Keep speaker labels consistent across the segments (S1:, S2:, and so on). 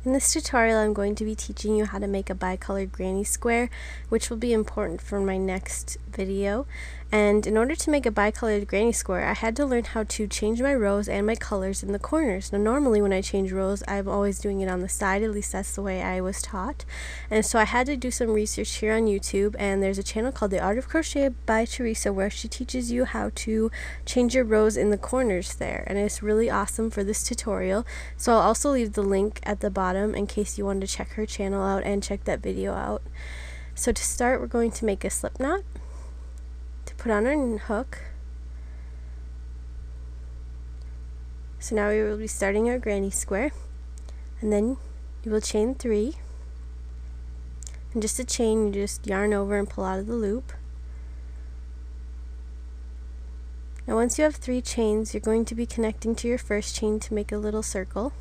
S1: In this tutorial, I'm going to be teaching you how to make a bicolored granny square, which will be important for my next video. And in order to make a bicolored granny square, I had to learn how to change my rows and my colors in the corners. Now normally when I change rows, I'm always doing it on the side, at least that's the way I was taught. And so I had to do some research here on YouTube, and there's a channel called The Art of Crochet by Theresa where she teaches you how to change your rows in the corners there. And it's really awesome for this tutorial. So I'll also leave the link at the bottom in case you wanted to check her channel out and check that video out. So to start, we're going to make a slip knot to put on our hook. So now we will be starting our granny square, and then you will chain 3, and just a chain, you just yarn over and pull out of the loop. Now once you have 3 chains, you're going to be connecting to your first chain to make a little circle.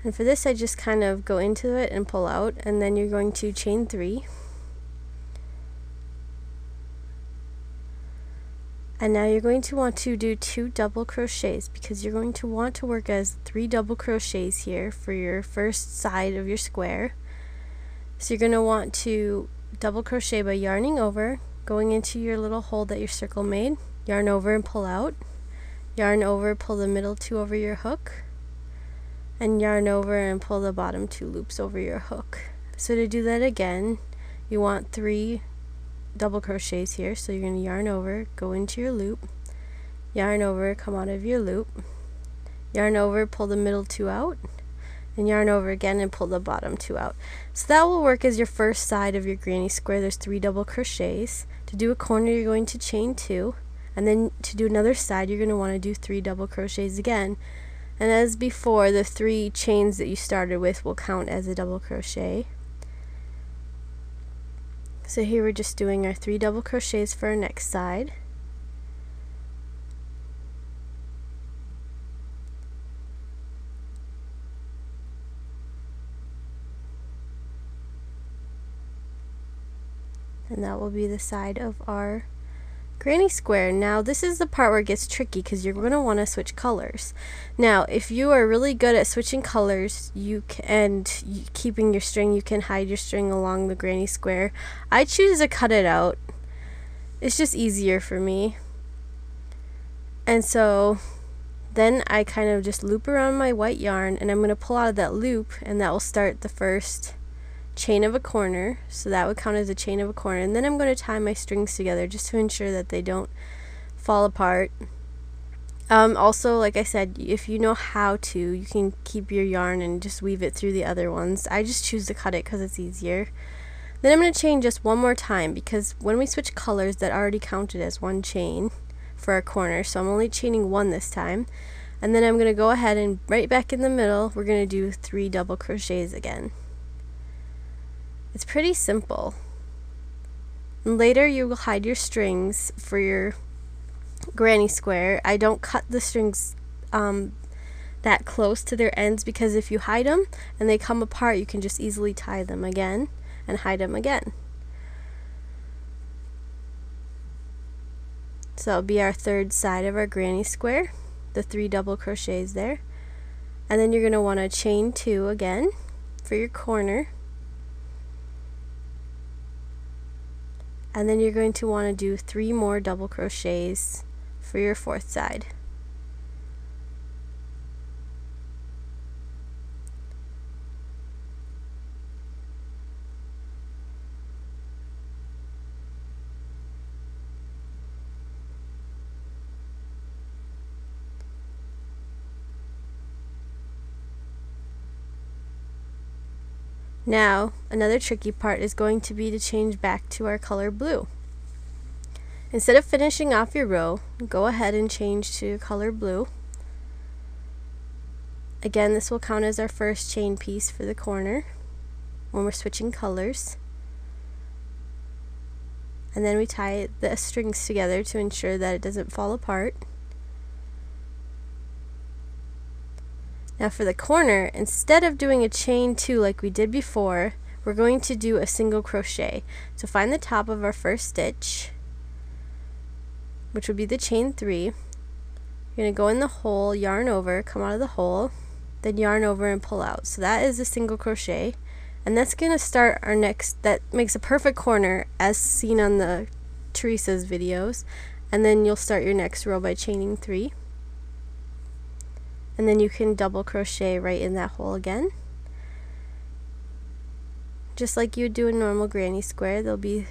S1: And for this, I just kind of go into it and pull out, and then you're going to chain 3. And now you're going to want to do 2 double crochets, because you're going to want to work as 3 double crochets here for your first side of your square. So you're going to want to double crochet by yarning over, going into your little hole that your circle made, yarn over and pull out, yarn over, pull the middle 2 over your hook, and yarn over and pull the bottom 2 loops over your hook. So to do that again, you want 3 double crochets here, so you're going to yarn over, go into your loop, yarn over, come out of your loop, yarn over, pull the middle 2 out, and yarn over again and pull the bottom 2 out. So that will work as your first side of your granny square. There's 3 double crochets. To do a corner, you're going to chain 2, and then to do another side, you're going to want to do 3 double crochets again. And as before, the 3 chains that you started with will count as a double crochet. So here we're just doing our 3 double crochets for our next side. And that will be the side of our granny square. Now this is the part where it gets tricky, because you're going to want to switch colors. Now if you are really good at switching colors keeping your string, you can hide your string along the granny square. I choose to cut it out. It's just easier for me. And so then I kind of just loop around my white yarn, and I'm going to pull out of that loop, and that will start the first chain of a corner. So that would count as a chain of a corner, and then I'm going to tie my strings together just to ensure that they don't fall apart. Also, like I said, if you know how to, you can keep your yarn and just weave it through the other ones. I just choose to cut it because it's easier. Then I'm going to chain just one more time, because when we switch colors, that already counted as 1 chain for our corner, so I'm only chaining 1 this time. And then I'm going to go ahead and right back in the middle, we're going to do 3 double crochets again. It's pretty simple. And later you will hide your strings for your granny square. I don't cut the strings that close to their ends, because if you hide them and they come apart, you can just easily tie them again and hide them again. So that'll be our third side of our granny square, the 3 double crochets there. And then you're going to want to chain 2 again for your corner. And then you're going to want to do 3 more double crochets for your fourth side. Now, another tricky part is going to be to change back to our color blue. Instead of finishing off your row, go ahead and change to color blue. Again, this will count as our first chain piece for the corner when we're switching colors. And then we tie the strings together to ensure that it doesn't fall apart. Now for the corner, instead of doing a chain 2 like we did before, we're going to do a single crochet. So find the top of our first stitch, which would be the chain 3. You're going to go in the hole, yarn over, come out of the hole, then yarn over and pull out. So that is a single crochet, and that's going to start our next, that makes a perfect corner as seen on the Theresa's videos. And then you'll start your next row by chaining 3, and then you can double crochet right in that hole again, just like you would do a normal granny square. There'll be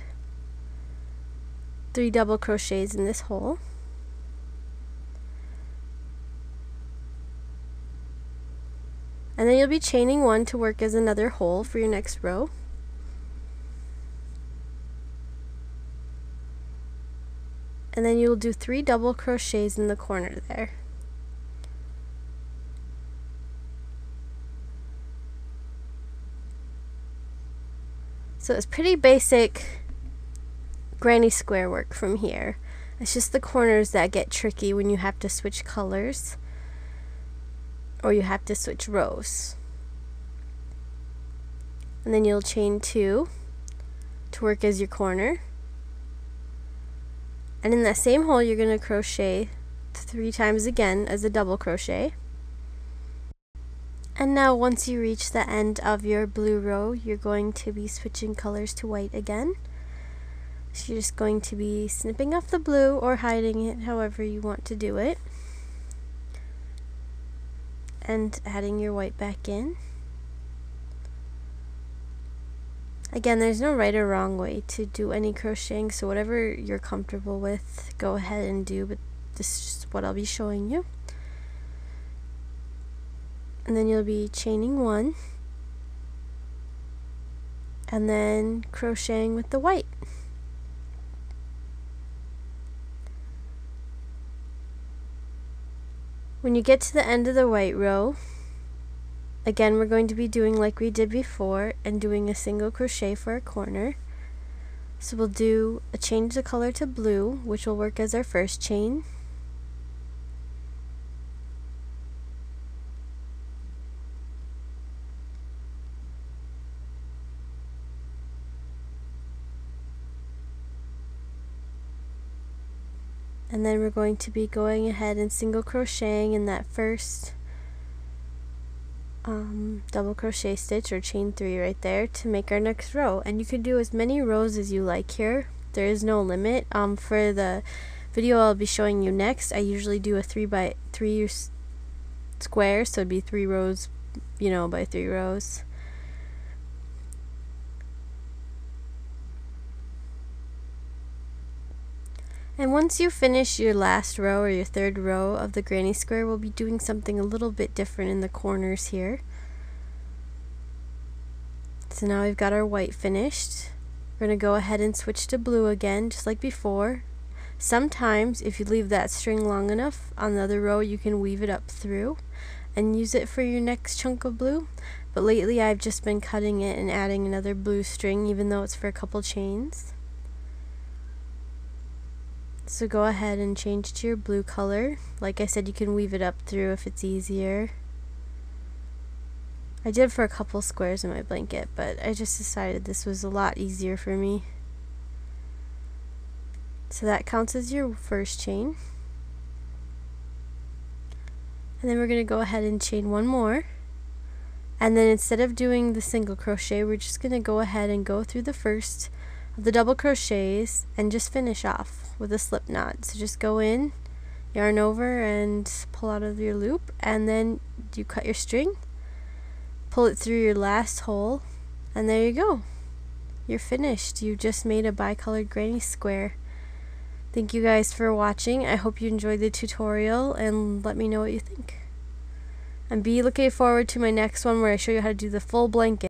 S1: 3 double crochets in this hole. And then you'll be chaining 1 to work as another hole for your next row. And then you'll do 3 double crochets in the corner there. So it's pretty basic granny square work from here. It's just the corners that get tricky when you have to switch colors or you have to switch rows. And then you'll chain 2 to work as your corner. And in that same hole, you're going to crochet 3 times again as a double crochet. And now once you reach the end of your blue row, you're going to be switching colors to white again. So you're just going to be snipping off the blue or hiding it, however you want to do it. And adding your white back in. Again, there's no right or wrong way to do any crocheting, so whatever you're comfortable with, go ahead and do, but this is just what I'll be showing you. And then you'll be chaining 1, and then crocheting with the white. When you get to the end of the white row, again, we're going to be doing like we did before and doing a single crochet for a corner. So we'll do a change the color to blue, which will work as our first chain. And then we're going to be going ahead and single crocheting in that first double crochet stitch or chain 3 right there to make our next row. And you can do as many rows as you like here. There is no limit. For the video I'll be showing you next, I usually do a 3x3 square, so it'd be 3 rows, you know, by 3 rows. And once you finish your last row or your 3rd row of the granny square, we'll be doing something a little bit different in the corners here. So now we've got our white finished. We're going to go ahead and switch to blue again, just like before. Sometimes, if you leave that string long enough on the other row, you can weave it up through and use it for your next chunk of blue. But lately I've just been cutting it and adding another blue string, even though it's for a couple chains. So go ahead and change to your blue color. Like I said, you can weave it up through if it's easier. I did for a couple squares in my blanket, but I just decided this was a lot easier for me. So that counts as your first chain. And then we're going to go ahead and chain 1 more. And then instead of doing the single crochet, we're just going to go ahead and go through the first of the double crochets and just finish off with a slip knot. So just go in, yarn over, and pull out of your loop, and then you cut your string, pull it through your last hole, and there you go. You're finished. You just made a bicolored granny square. Thank you guys for watching. I hope you enjoyed the tutorial, and let me know what you think. And be looking forward to my next one where I show you how to do the full blanket.